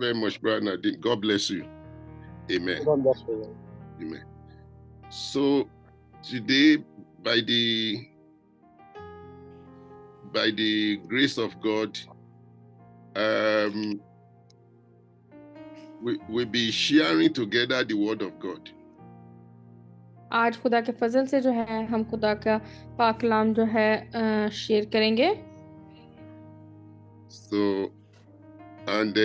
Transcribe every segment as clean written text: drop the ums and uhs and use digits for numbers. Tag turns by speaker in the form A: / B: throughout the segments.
A: very much, Brother Nadine. God bless you. Amen.
B: God bless you.
A: Amen. So today, by the grace of God, we'll be sharing together the word of God.
C: आज खुदा के फजल से जो है हम खुदा का पाक कलाम जो है शेयर करेंगे.
A: So, and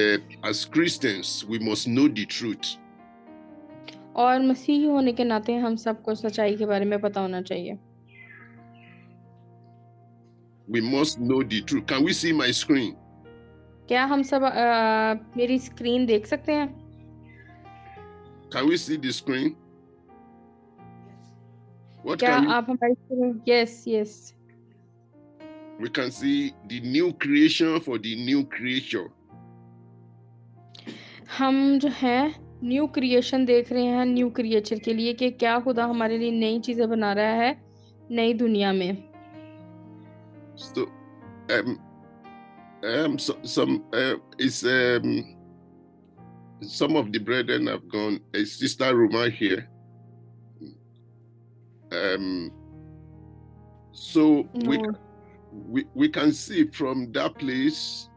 A: as Christians, we must know the truth.
C: और मसीही होने के नाते हम सबको सच्चाई के बारे में पता होना चाहिए.
A: We must know the truth. Can we see my screen?
C: क्या हम सब मेरी स्क्रीन देख सकते हैं?
A: Can we see the screen? What
C: क्या
A: can we?
C: आप हमारी screen? Yes.
A: We can see the new creation for the new creature.
C: हम जो है न्यू क्रिएशन देख रहे हैं न्यू क्रिएचर के लिए कि क्या खुदा हमारे लिए नई चीजें बना रहा है नई दुनिया में.
A: So, some of the brethren have gone. A Sister Roma here. So
C: No.
A: we can see from that place,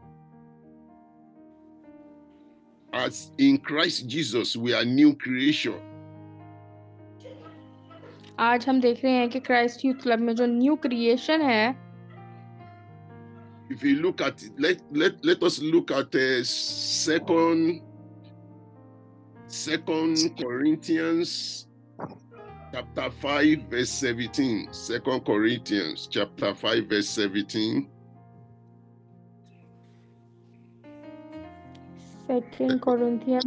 A: as in Christ Jesus, we are new creation.
C: आज हम देख रहे हैं कि क्राइस्ट यूथ क्लब में जो न्यू क्रिएशन है.
A: If you look at it, let us look at second Corinthians chapter 5 verse 17. 2 Corinthians chapter 5 verse 17.
C: 2 Corinthians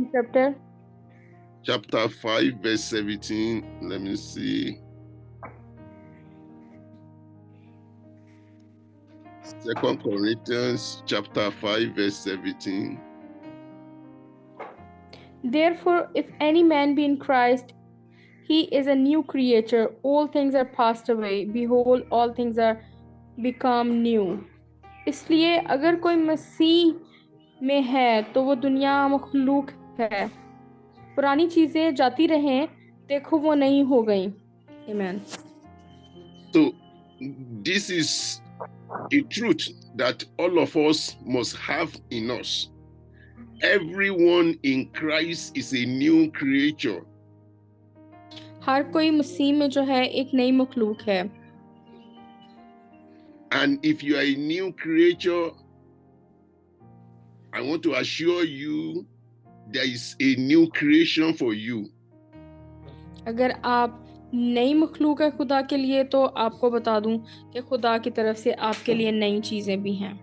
A: chapter 5 verse 17. Let me see. 2 Corinthians chapter 5 verse 17.
C: Therefore, if any man be in Christ, he is a new creature. All things are passed away. Behold, all things are become new. इसलिए अगर कोई मसीह में है तो वो दुनिया मखलूक है. पुरानी चीजें जाती रहें, देखो वो नई हो गई. Amen.
A: So this is the truth that all of us must have in us. Everyone in Christ is a new creature.
C: हर कोई मसीह में जो है एक नई मखलूक है.
A: And if you are a new creature, I want to assure you there is a new creation for you.
C: अगर आप नई मखलूक है खुदा के लिए तो आपको बता दूं कि खुदा की तरफ से आपके लिए नई चीजें भी हैं.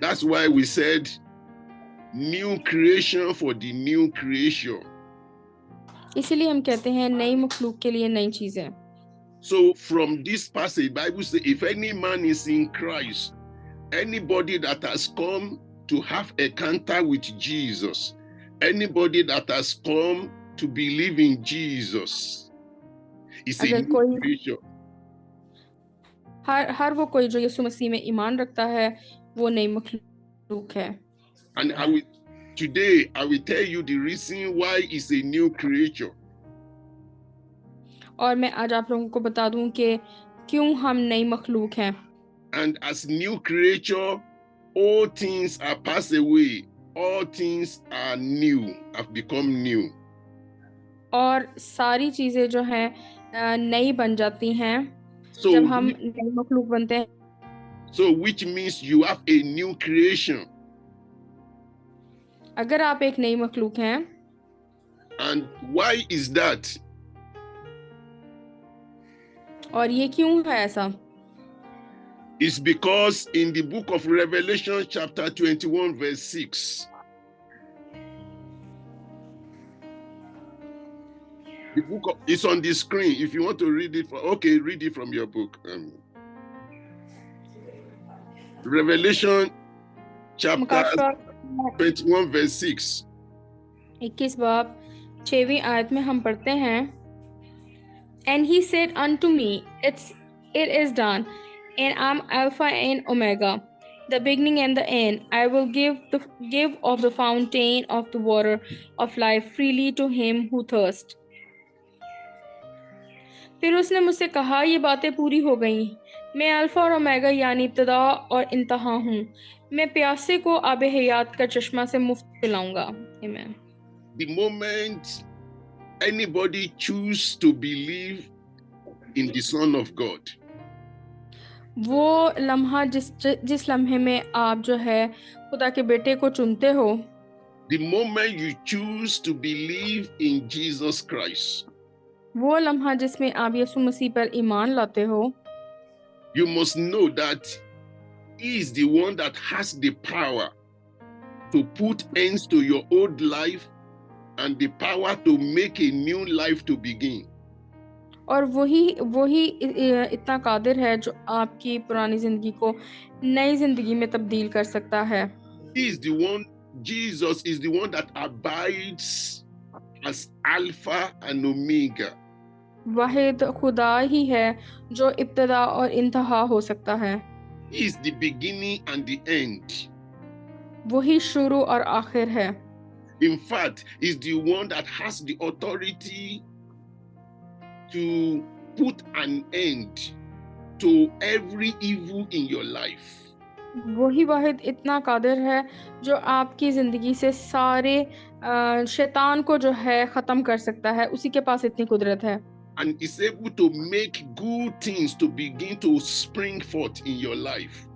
A: That's why we said new creation for the new creation.
C: इसीलिए हम कहते हैं नई मखलूक के लिए नई चीजें.
A: So from this passage, Bible says, if any man is in Christ, anybody that has come to have a encounter with Jesus, anybody that has come to believe in Jesus, is a new creature.
C: हर वो कोई जो यीशु मसीह में ईमान रखता है वो नई मखलूक है.
A: And today I will tell you the reason why it's a new creature.
C: और मैं आज आप लोगों को बता दूं कि क्यों हम नई मखलूक हैं.
A: And as new creature, all things are passed away. All things are new, have become new.
C: और सारी चीजें जो हैं नई बन जाती हैं जब हम नई मखलूक बनते हैं.
A: So which means you have a new creation.
C: अगर आप एक नई मखलूक हैं.
A: And why is that?
C: और ये क्यों है ऐसा?
A: It's because in the book of Revelation chapter 21 verse 6, the book is on the screen. If you want to read it, read it from your book. Revelation chapter 21 verse 6.
C: 21 बाब 6वीं आयत में हम पढ़ते हैं, And he said unto me, It is done, and I'm Alpha and Omega, the beginning and the end. I will give of the fountain of the water of life freely to him who thirst. फिर उसने मुझसे कहा, ये बातें पूरी हो गईं। मैं अल्फा और ओमेगा यानी इब्तिदा और इंतहा हूँ। मैं प्यासे को आब हयात का चश्मा से मुफ्त पिलाऊंगा। आमीन।
A: The moment anybody choose to believe in the Son of God,
C: वो लम्हा जिस लम्हे में आप जो है खुदा के बेटे को चुनते हो,
A: the moment you choose to believe in Jesus Christ,
C: वो लम्हा जिसमें आप यीशु मसीह पर ईमान लाते हो,
A: you must know that He is the one that has the power to put ends to your old life and the power to make a new life to begin.
C: और वही इतना कादिर है जो आपकी पुरानी जिंदगी को नई जिंदगी में तब्दील कर सकता है।
A: He is the one, Jesus is the one that abides as Alpha and Omega.
C: वाहिद खुदा ही है जो इब्तिदा और इंतहा हो सकता है।
A: He is the beginning and the end.
C: वही शुरू और आखिर है।
A: In fact, he's the one that has the authority to put an end to every evil in your life.
C: वही वाहिद इतना कादिर है जो आपकी जिंदगी से सारे शैतान को जो है खत्म कर सकता है। उसी के पास इतनी कुदरत है।
A: And is able to make good things to begin to spring forth in your life.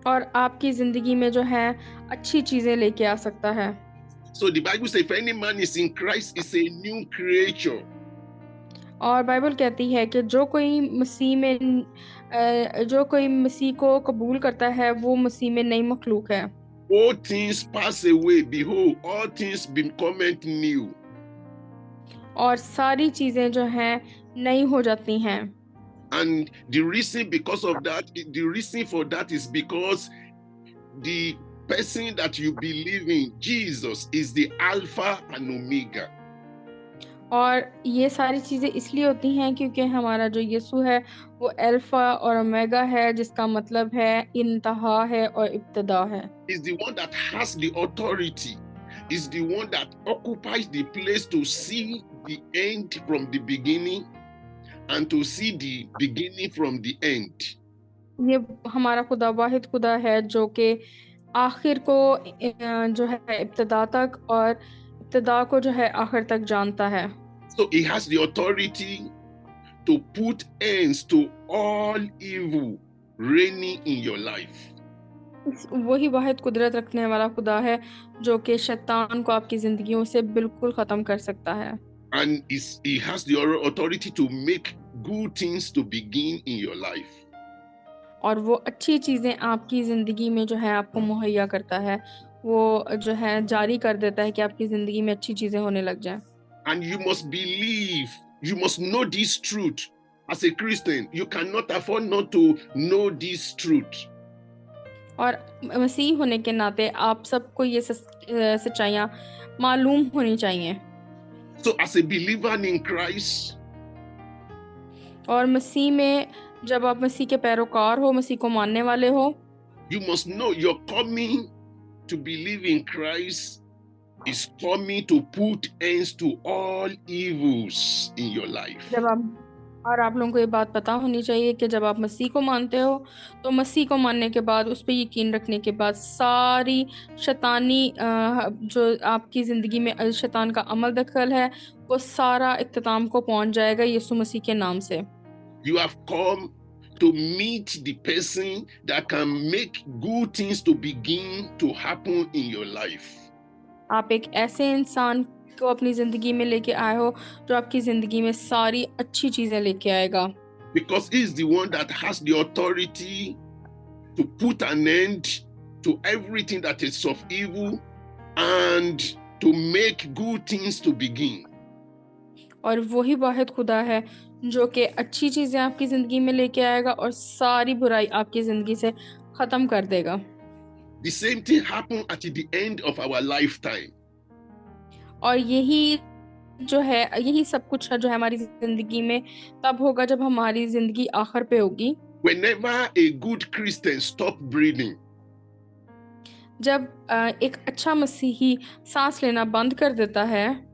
C: और आपकी जिंदगी में जो है अच्छी चीजें लेके आ सकता है।
A: So the Bible says, if any man is in Christ, is a new creature.
C: और बाइबल कहती है कि जो कोई मसीह को कबूल करता है वो मसीह में नई मखलूक है।
A: All things pass away, behold, all things become new.
C: और सारी चीजें जो हैं नई हो जाती हैं।
A: And the reason for that is because the person that you believe in, Jesus, is the Alpha and Omega.
C: और ये सारी चीजें इसलिए होती हैं क्योंकि हमारा जो यीशु है वो अल्फा और ओमेगा है, जिसका मतलब है इंतहा है और इब्तिदा है।
A: Is the one that has the authority, is the one that occupies the place to see the end from the beginning and to see the beginning from the end.
C: ये हमारा खुदा वाहिद खुदा है जो कि आखिर को जो है इब्तिदा तक और इब्तिदा को जो है आखिर तक जानता है।
A: So he has the authority to put ends to all evil reigning in your life.
C: वही वाहिद कुदरत रखने वाला खुदा है जो कि शैतान को आपकी जिंदगियों से बिल्कुल खत्म कर सकता है।
A: And he has the authority to make good things to begin in your life.
C: और वो अच्छी चीजें आपकी जिंदगी में जो है आपको मुहैया करता है, वो जो है जारी कर देता है कि आपकी जिंदगी में अच्छी चीजें होने लग जाएं।
A: And you must believe, you must know this truth. As a Christian, you cannot afford not to know this truth.
C: और मसीह होने के नाते आप सबको ये सच्चाइयाँ मालूम होनी चाहिए।
A: So as a believer in Christ,
C: और मसीह में जब आप मसीह के पैरोकार हो, मसीह को मानने वाले हो,
A: you must know you're coming to believe in Christ is coming to put ends to all evils in your life.
C: आप लोगों को ये बात पता होनी चाहिए कि जब आप मसीह को मानते हो तो मसीह को मानने के बाद, उस पर यकीन रखने के बाद, सारी शैतानी जो आपकी ज़िंदगी में शैतान का अमल दखल है वो सारा इख्तिताम को पहुंच जाएगा यीशु मसीह के नाम से।
A: You have come to meet the person that can make good things to begin to happen in your life.
C: आप एक ऐसे इंसान को अपनी जिंदगी में लेके आए हो जो आपकी जिंदगी में सारी अच्छी चीजें लेके आएगा।
A: Because he is the one that has the authority to put an end to everything that is of evil and to make good things to begin.
C: और वही वाहिद खुदा है जो कि अच्छी चीजें आपकी जिंदगी में लेके आएगा और सारी बुराई आपकी जिंदगी से खत्म कर देगा।
A: The same thing happened at the end of our lifetime.
C: और यही जो है, यही सब कुछ है जो है हमारी जिंदगी में तब होगा जब हमारी जिंदगी आखिर पे होगी।
A: Whenever a good Christian stops breathing,
C: जब एक अच्छा मसीही सांस लेना बंद कर देता है,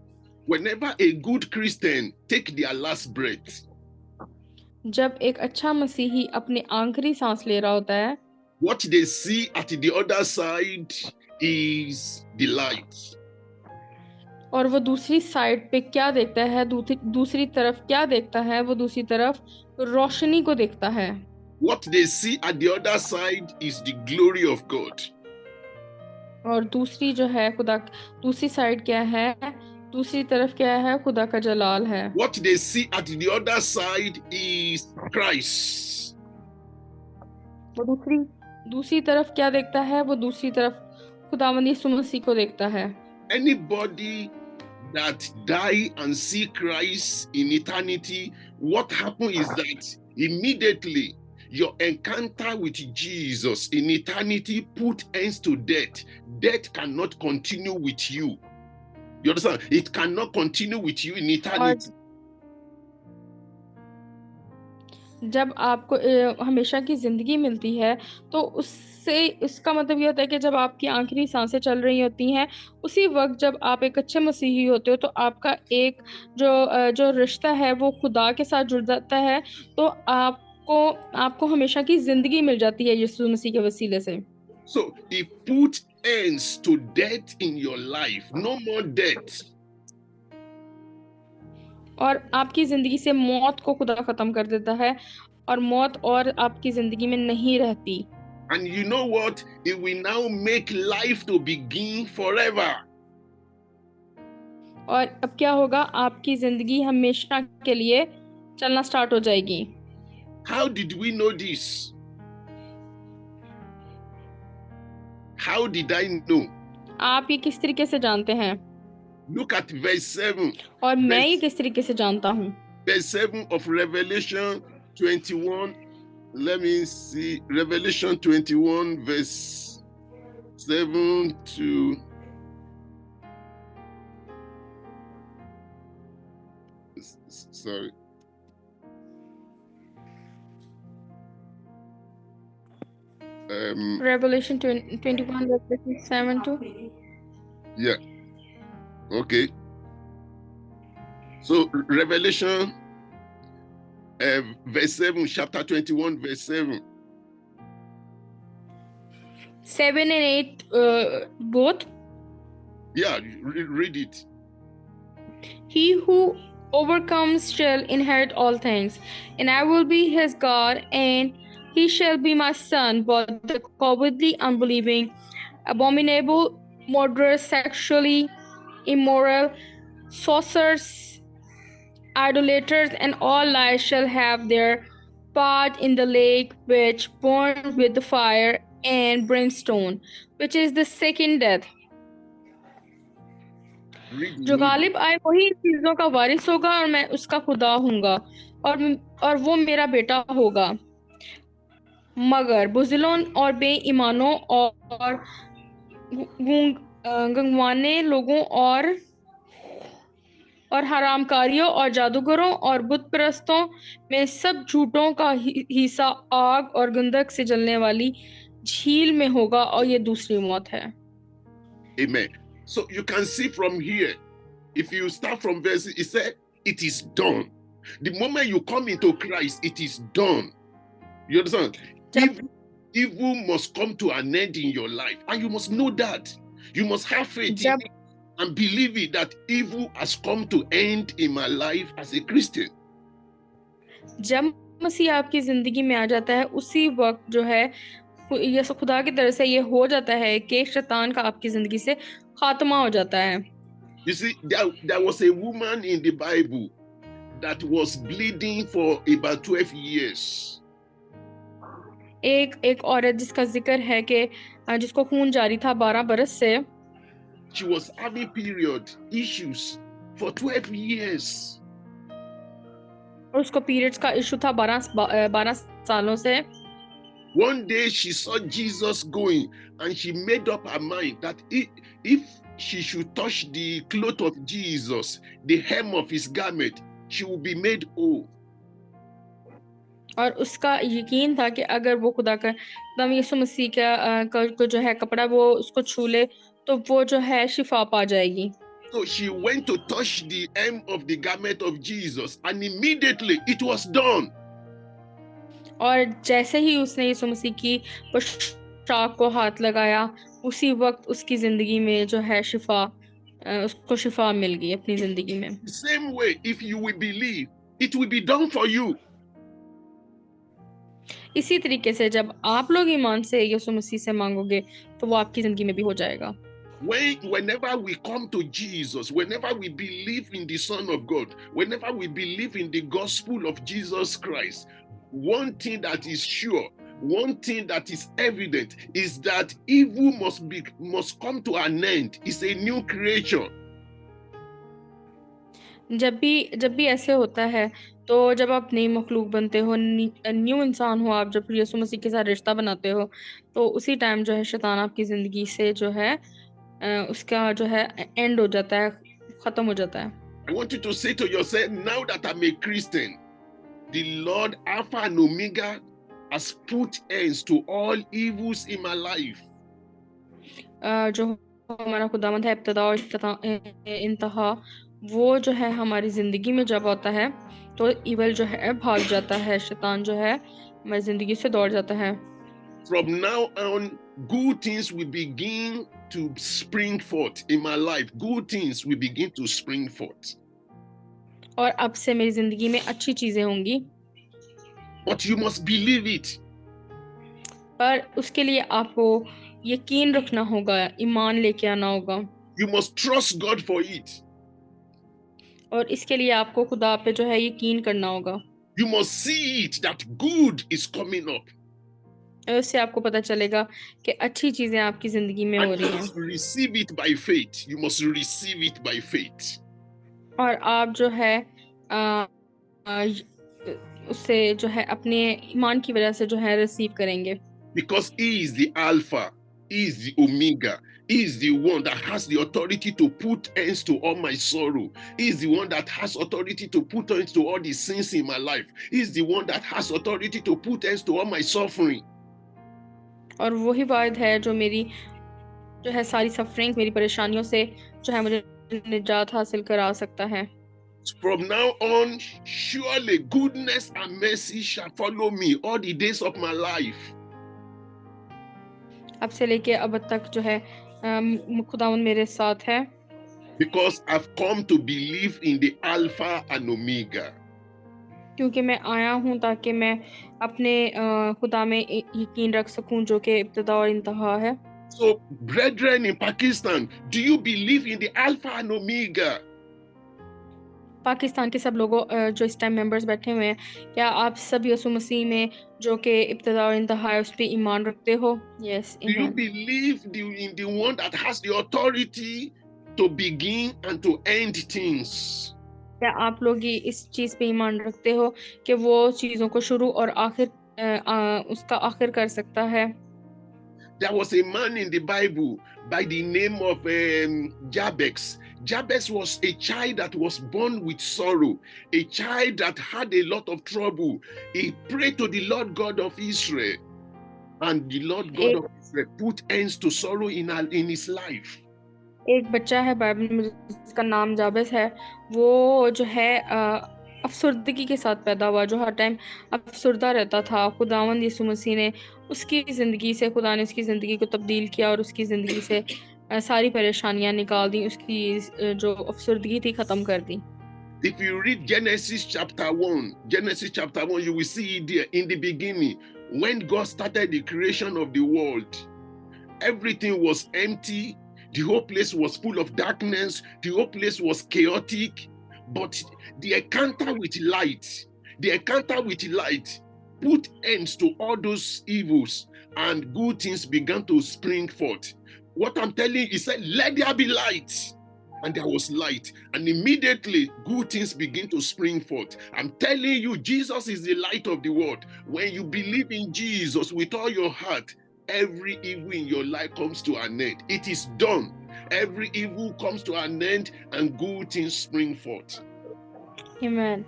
A: whenever a good Christian take their last breath,
C: जब एक अच्छा मसीही अपनी आखिरी सांस ले रहा होता है,
A: what they see at the other side is the light.
C: और वो दूसरी साइड पे क्या देखता है, दूसरी तरफ क्या देखता है, वो दूसरी तरफ रोशनी को देखता है।
A: What they see at the other side is the glory of God.
C: और दूसरी जो है दूसरी साइड क्या है, दूसरी तरफ क्या है, खुदा का जलाल है।
A: What they see at the other side is Christ.
C: वो दूसरी तरफ क्या देखता है, वो दूसरी तरफ खुदावंद यीशु मसीह को देखता है।
A: Anybody that die and see Christ in eternity, what happens is that immediately your encounter with Jesus in eternity put ends to death. Death cannot continue with you. You understand? It cannot continue with you in eternity.
C: जब आपको हमेशा की जिंदगी मिलती है, तो उससे इसका मतलब ये होता है कि जब आपकी आखिरी सांसें चल रही होती हैं, उसी वक्त जब आप एक अच्छे मसीही होते हो, तो आपका एक जो रिश्ता है वो खुदा के साथ जुड़ जाता है, तो आपको हमेशा की जिंदगी मिल जाती है यीशु मसीह के वसीले से।
A: So it put ends to death in your life. No more death.
C: और आपकी जिंदगी से मौत को खुदा खत्म कर देता है, और मौत और आपकी जिंदगी में नहीं रहती।
A: And you know what? It will now make life to begin forever.
C: और अब क्या होगा, आपकी जिंदगी हमेशा के लिए चलना स्टार्ट हो जाएगी।
A: How did we know this? How did I know?
C: आप ये किस तरीके से जानते हैं?
A: Look at verse 7.
C: और मैं ये किस तरीके से जानता हूँ?
A: Verse 7 of Revelation 21. Let me see. Revelation 21 verse 7 to... Sorry.
C: Revelation 21 verse 7 to...
A: Yeah. Okay. So Revelation verse 7, chapter 21, verse 7.
C: 7 and 8 both.
A: Yeah, read it.
C: He who overcomes shall inherit all things, and I will be his God, and he shall be my son. But the cowardly, unbelieving, abominable, murderers, sexually immoral, sorcerers, idolaters, and all liars shall have their part in the lake which burns with the fire and brimstone, which is the second death. जो गालिब आए वही इन चीजों का वारिस होगा, और मैं उसका खुदा हूँगा, और वो मेरा बेटा होगा। मगर बुज़दिलों और बेईमानों और गंगवाने लोगों और हरामकारियों और जादूगरों और बुत परस्तों में सब झूठों का हिस्सा आग और गंधक से जलने वाली झील में होगा, और ये दूसरी मौत है।
A: Amen. So you can see from here, if you start from verse, it said, it is done. The moment you come into Christ, it is done. You understand? Evil must come to an end in your life, and you must know that. You must have faith in it and believe it, that evil has come to end in my life as a Christian.
C: जब मसीह आपकी जिंदगी में आ जाता है, उसी वक्त जो है ये खुदा की तरफ से ये हो जाता है कि शैतान का आपकी जिंदगी से खात्मा हो जाता है।
A: You see, there was a woman in the Bible that was bleeding for about 12 years.
C: एक औरत जिसका जिक्र है कि जिसको खून जारी था 12 बरस से।
A: She was having period issues for 12 years.
C: और उसको पीरियड्स का इशू था 12 सालों से।
A: One day she saw Jesus going, and she made up her mind that if she should touch the cloth of Jesus, the hem of his garment, she will be made whole.
C: और उसका यकीन था कि अगर वो खुदा यीशु मसीह को जो है कपड़ा वो उसको छू ले तो वो जो है शिफा पा जाएगी।
A: So she went to touch the hem of the garment of Jesus, and immediately it was done.
C: और जैसे ही उसने यीशु मसीह की पोशाक को हाथ लगाया, उसी वक्त उसकी जिंदगी में जो है उसको शिफा मिल गई अपनी जिंदगी में।
A: The same way, if you will believe, it will be done for you.
C: इसी तरीके से जब आप लोग ईमान से यीशु मसीह से मांगोगे तो वो आपकी जिंदगी में भी हो जाएगा।
A: Whenever we come to Jesus, whenever we believe in the Son of God, whenever we believe in the gospel of Jesus Christ, one thing that is sure, one thing that is evident is that evil must come to an end. It's a new creation.
C: जब भी ऐसे होता है तो जब आप नई मखलूक बनते हो, न्यू इंसान हो आप, जब यीशु मसीह के साथ रिश्ता बनाते हो तो उसी टाइम जो है शैतान आपकी ज़िंदगी से जो है उसका जो है एंड हो जाता है, ख़त्म हो जाता है।
A: I want you to say to yourself, now that I'm a Christian, the Lord Alpha and Omega has put ends to all evils in my life.
C: जो हमारा खुदावंद है इब्तिदा और इंतहा, वो जो है हमारी ज़िंदगी में जब आता है तो ईवल जो है भाग जाता है, शैतान जो है हमारी ज़िंदगी से दौड़ जाता है।
A: From now on, good things will begin to spring forth in my life. Good things will begin to spring forth.
C: और अब से मेरी ज़िंदगी में अच्छी चीज़ें होंगी।
A: But you must believe it.
C: पर उसके लिए आपको यकीन रखना होगा, ईमान लेके आना होगा।
A: You must trust God for it.
C: और इसके लिए आपको खुदा पे जो है यकीन करना होगा।
A: You must see it that good is coming up.
C: और उससे आपको पता चलेगा कि अच्छी चीज़ें आपकी ज़िंदगी में हो
A: And
C: रही
A: you
C: हैं।
A: must receive it by faith. You must receive it by faith.
C: और आप जो है उससे जो है अपने ईमान की वजह से जो है रिसीव करेंगे।
A: Because He is the Alpha, He is the Omega. He is the one that has the authority to put ends to all my sorrow. He is the one that has authority to put ends to all the sins in my life. He is the one that has authority to put ends to all my suffering.
C: और वही वाहिद है जो मेरी जो है सारी suffering, मेरी परेशानियों से जो है मुझे निजात हासिल करा सकता है।
A: From now on, surely goodness and mercy shall follow me all the days of my life.
C: अब से लेके अब तक जो है खुदावंद मेरे साथ है।
A: Because I've come to believe in the Alpha and Omega.
C: क्योंकि मैं आया हूँ ताकि मैं अपने खुदा में यकीन रख सकूं जो कि इब्तिदा और इंतहा है।
A: So, brethren in Pakistan, do you believe in the Alpha and Omega?
C: Pakistan के सब लोगों जो इस टाइम मेंबर्स बैठे हुए हैं, क्या आप सब यीशु मसीह में जो कि इब्तिदा और इंतहा है उस पे ईमान रखते हो? Yes,
A: Do you believe in the one that has the authority to begin and to end things?
C: क्या आप लोग ये इस चीज़ पे ईमान रखते हो कि वो चीज़ों को शुरू और उसका आखिर कर सकता है?
A: There was a man in the Bible by the name of Jabez. Jabez was a child that was born with sorrow, a child that had a lot of trouble. He prayed to the Lord God of Israel, and the Lord God of Israel put ends to sorrow in his life.
C: एक बच्चा है Bible में जिसका नाम जाबेस है, वो जो है अफसरदगी के साथ पैदा हुआ, जो हर टाइम अफसरदा रहता था। खुदावंद यीशु मसीह ने उसकी ज़िंदगी से, खुदा ने उसकी ज़िंदगी को तब्दील किया और उसकी ज़िंदगी से सारी परेशानियां निकाल दी, उसकी जो अफसरदगी थी ख़त्म कर दी।
A: If you read Genesis chapter 1, you will see it there in the beginning. When God started the creation of the world, everything was empty. The whole place was full of darkness. The whole place was chaotic. But the encounter with light put ends to all those evils, and good things began to spring forth. What I'm telling you, he said, let there be light. And there was light. And immediately, good things begin to spring forth. I'm telling you, Jesus is the light of the world. When you believe in Jesus with all your heart, every evil in your life comes to an end. It is done. Every evil comes to an end and good things spring forth.
C: Amen.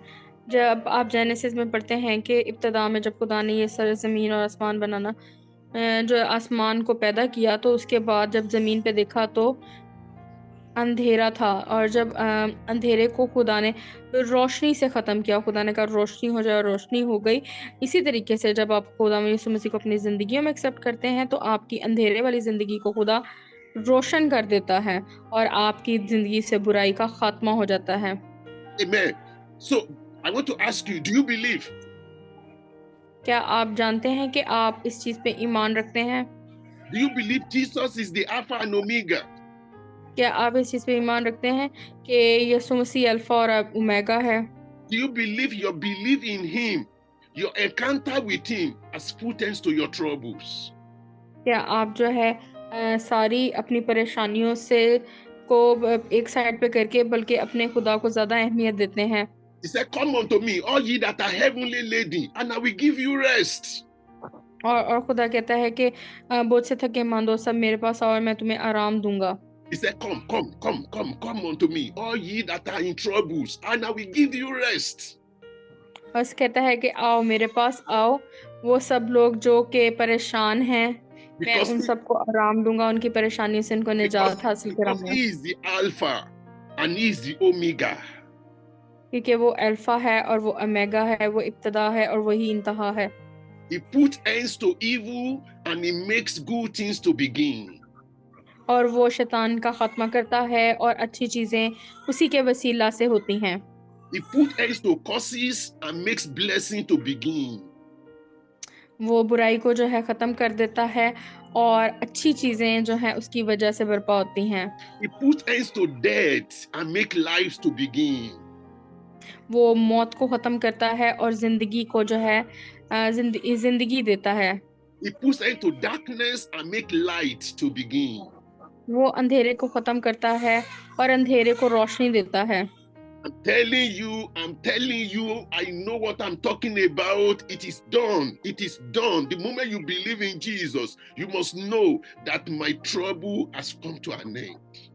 C: जब आप genesis में पढ़ते हैं कि इब्तदा में जब खुदा ने ये ज़मीन और आसमान बनाना जो आसमान को पैदा किया, तो उसके बाद जब ज़मीन पे देखा तो अंधेरा था, और जब अंधेरे को खुदा ने रोशनी से ख़त्म किया, खुदा ने कहा रोशनी हो जाए और रोशनी हो गई। इसी तरीके से जब आप खुदा यीशु मसीह को अपनी ज़िंदगियों में एक्सेप्ट करते हैं, तो आपकी अंधेरे वाली ज़िंदगी को खुदा रोशन कर देता है और आपकी ज़िंदगी से बुराई का खात्मा हो जाता है।
A: Amen. So I want to ask you, do you believe?
C: क्या आप जानते हैं कि आप इस चीज़ पे ईमान रखते हैं?
A: Do you believe Jesus is the Alpha and Omega?
C: क्या आप इस चीज़ पे ईमान रखते हैं कि यीशु मसीह अल्फा और ओमेगा है?
A: Do you believe your belief in Him, your encounter with Him, has put ends to your troubles?
C: क्या आप जो है सारी अपनी परेशानियों से को एक साइड पे करके बल्कि अपने खुदा को ज़्यादा अहमियत देते हैं?
A: He said, "Come unto me, all ye that are heavenly laden, and I will give you rest."
C: और खुदा कहता है कि बोझ से थके मांदो सब मेरे पास आओ और मैं तुम्हें आराम दूंगा।
A: He said, come unto me, all ye that are in troubles, and I will give you rest.
C: बस कहता है कि आओ मेरे पास आओ, वो सब लोग जो के परेशान हैं, मैं
A: Because
C: उन सबको आराम दूंगा, उनकी परेशानी से उनको निजात हासिल
A: because
C: कराऊंगा,
A: He is the Alpha and He is the Omega.
C: क्योंकि वो अल्फा है और वो ओमेगा है, वो इब्तदा है और वही इंतहा है।
A: He put ends to evil and He makes good things to begin.
C: और वो शैतान का खात्मा करता है और अच्छी चीजें उसी के वसीला से होती हैं।
A: He put ends to curses and makes blessing to begin.
C: वो बुराई को जो है ख़त्म कर देता है और अच्छी चीज़ें जो हैं उसकी वजह से बर्पा होती हैं।
A: He put ends to death and make lives to begin.
C: वो मौत को ख़त्म करता है और ज़िंदगी को जो है ज़िंदगी देता है।
A: He puts end to darkness and make light to begin.
C: वो अंधेरे को ख़त्म करता है और अंधेरे को रोशनी देता है।
A: I'm telling you, I know what I'm talking about. It is done. It is done. The moment you believe in Jesus, you must know that my trouble has come to an end.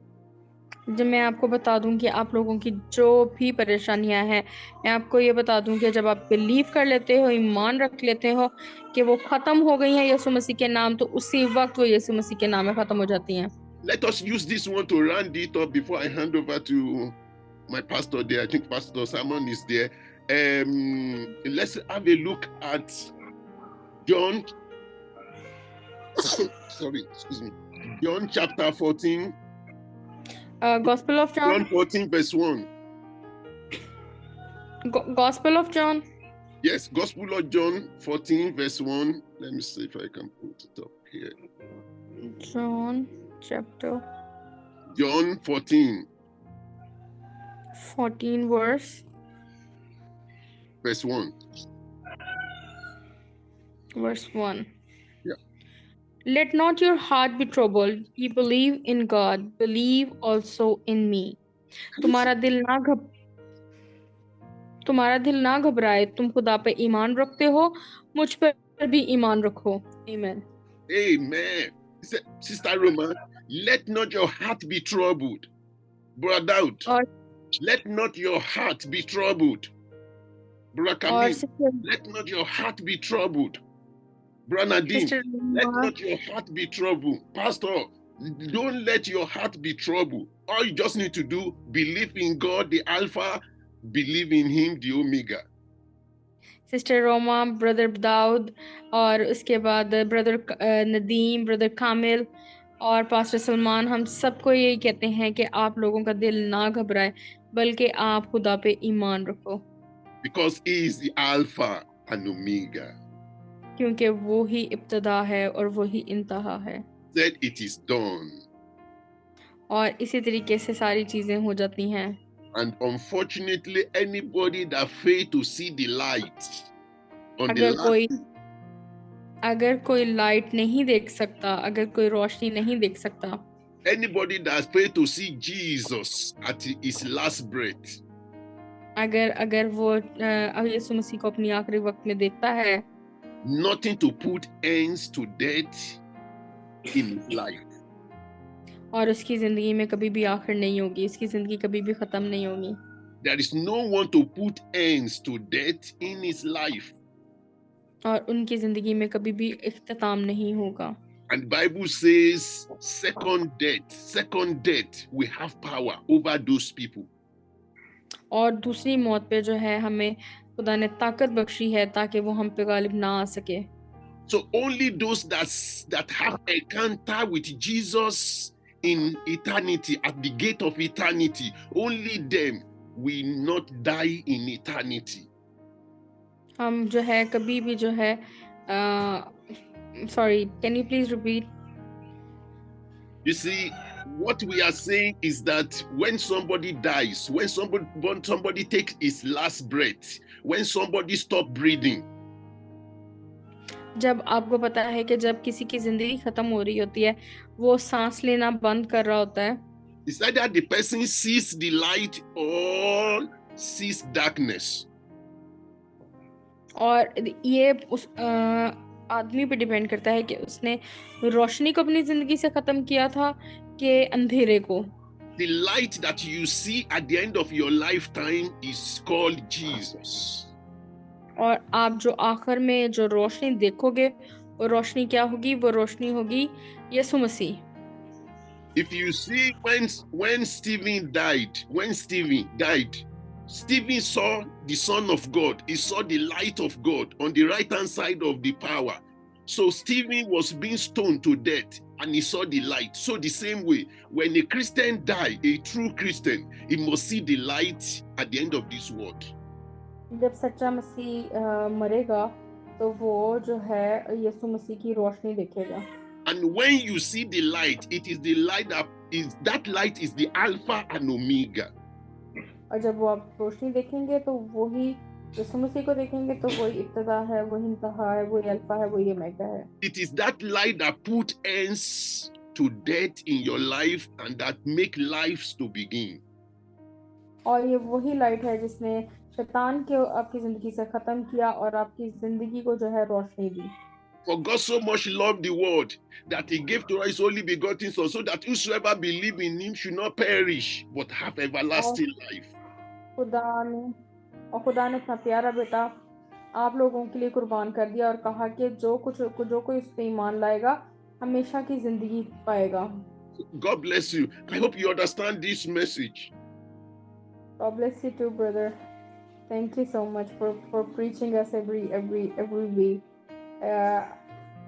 C: जब मैं आपको बता दूं कि आप लोगों की जो भी परेशानियां हैं, मैं आपको ये बता दूं कि जब आप बिलीव कर लेते हो, ईमान रख लेते हो कि वो ख़त्म हो गई हैं यीशु मसीह के नाम, तो उसी वक्त वो यीशु मसीह के नाम में ख़त्म हो जाती हैं।
A: Let us use this one to round it up before I hand over to my pastor there. I think Pastor Simon is there. Let's have a look at John. Sorry, excuse me. John chapter 14.
C: Gospel of John.
A: John 14 verse 1.
C: Gospel of John.
A: Yes, Gospel of John 14 verse 1. Let me see if I can put it up here.
C: John chapter.
A: John 14.
C: 14 verse
A: 1.
C: Verse 1.
A: Yeah.
C: Let not your heart be troubled. Ye believe in God, believe also in me. तुम्हारा दिल ना घबराए, तुम खुदा पे ईमान रखते हो, मुझ पर भी ईमान रखो। Amen.
A: Amen. Sister Roma, let not your heart be troubled. Brother Daud, let not your heart be troubled. Brother Kamil, let not your heart be troubled. Brother Nadine, let not your heart be troubled. Pastor, don't let your heart be troubled. All you just need to do, believe in God, the Alpha, believe in Him, the Omega.
C: Sister Roma, brother Dawood और उसके बाद brother Nadeem, brother कामिल और pastor Salman, हम सबको यही कहते हैं कि आप लोगों का दिल ना घबराए, बल्कि आप खुदा पे ईमान रखो।
A: Because He is the Alpha and Omega.
C: क्योंकि वो ही इब्तदा है और वो ही इंतहा है।
A: Said it is done.
C: और इसी तरीके से सारी चीजें हो जाती हैं।
A: And unfortunately, anybody that fail to see the light on
C: अगर कोई लाइट नहीं देख सकता, अगर कोई रोशनी नहीं देख सकता,
A: anybody that fail to see Jesus at his last breath,
C: अगर वो यीशु मसीह को अपनी आखिरी वक्त में देखता है,
A: nothing to put ends to death in his life.
C: और उसकी जिंदगी में कभी भी आखिर नहीं होगी, इसकी जिंदगी कभी भी खत्म नहीं होगी।
A: There is no one to put ends to death in his life.
C: और उनकी जिंदगी में कभी भी इख्तिताम नहीं होगा.
A: And the Bible says, second death, we have power over those people.
C: और दूसरी मौत पे जो है हमें खुदा ने ताकत बख्शी है ताकि वो हम पे गालिब ना आ सके.
A: So only those that have encounter with Jesus in eternity, at the gate of eternity, only them will not die in eternity.
C: हम जो है कभी भी जो है sorry, can you please repeat?
A: You see, what we are saying is that when somebody dies, when somebody takes his last breath, when somebody stops breathing,
C: जब आपको पता है कि जब किसी की जिंदगी खत्म हो रही होती है, वो सांस लेना बंद कर रहा होता है,
A: it's either the person sees the light or sees darkness.
C: और ये उस आदमी पे डिपेंड करता है कि उसने रोशनी को अपनी जिंदगी से खत्म किया था कि अंधेरे को.
A: The light that you see at the end of your lifetime is called Jesus.
C: और आप जो आखिर में जो रोशनी देखोगे, वो रोशनी क्या होगी? वो रोशनी होगी यीशु मसीह.
A: If you see when Stephen died, Stephen saw the Son of God. He saw the light of God on the right-hand side of the power. So Stephen was being stoned to death and he saw the light. So the same way, when a Christian dies, a true Christian, he must see the light at the end of this world.
C: जब सच्चा मसीह मरेगा तो वो जो है यीशु मसीह की रोशनी देखेगा.
A: And when you see the light, it is the light that light is the Alpha and Omega.
C: और जब वो आप रोशनी देखेंगे तो वही यीशु मसीह को देखेंगे तो वही इब्तिदा है, वही इंतहा है, वही अल्फा है, वही ओमेगा है.
A: It is that light that put ends to death in your life and that make lives to begin.
C: और ये वही लाइट है जिसने शैतान को आपकी जिंदगी से खत्म किया और आपकी जिंदगी को जो है रोशनी दी.
A: For God so much loved the world that he gave to us his only begotten Son, so that whosoever believe in him should not perish but have everlasting life.
C: खुदा ने अपना प्यारा बेटा आप लोगों के लिए कुर्बान कर दिया और कहा कि जो कोई उस पे ईमान लाएगा हमेशा की जिंदगी पाएगा.
A: God bless you. I hope you understand this message.
C: God bless you too, brother. Thank you so much for preaching us every week.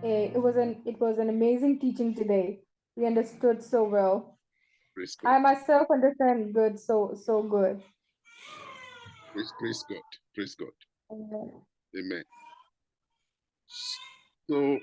C: It was an amazing teaching today. We understood so well.
A: Praise God.
C: I myself understand good, so good.
A: Praise God. Praise God.
C: Amen.
A: Amen. So